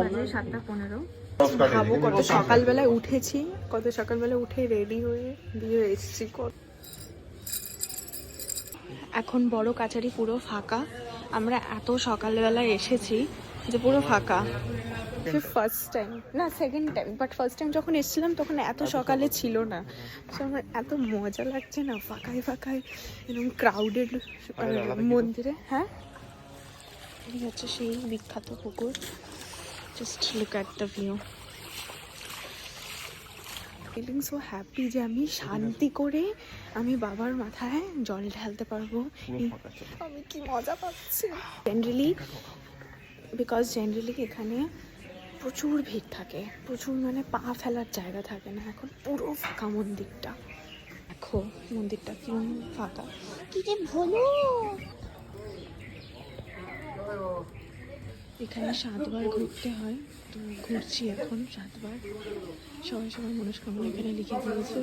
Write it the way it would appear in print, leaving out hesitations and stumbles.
বাজে 7:15। ভাবো কত সকালবেলায় উঠেছি, কত সকালবেলা উঠে রেডি হয়ে দিয়ে এসেছি। এখন বড় কাছারি পুরো ফাঁকা। আমরা এত সকালবেলায় এসেছি যে পুরো ফাঁকা। ফার্স্ট টাইম না second time, but first time যখন এসেছিলাম তখন এত সকালে ছিল না। তো আমার এত মজা লাগছে না ফাঁকায় ফাঁকায় এরকম ক্রাউডেড মন্দিরে। হ্যাঁ, এই হচ্ছে সেই বিখ্যাত পুকুর। Just look at the view. Feeling so happy যে আমি শান্তি করে আমি বাবার মাথায় জল ঢালতে পারবো। আমি কি মজা পাচ্ছি। জেনারেলি এখানে প্রচুর ভিড় থাকে, প্রচুর মানে পা ফেলার জায়গা থাকে না। এখন পুরো ফাঁকা মন্দিরটা। দেখো মন্দিরটা কি ফাঁকা, কি যে ভালো। এখানে 7 বার ঘুরতে হয়, তো ঘুরছি এখন 7 বার। সবাই সবার মনস্কামনা এখানে লিখে দিয়েছে।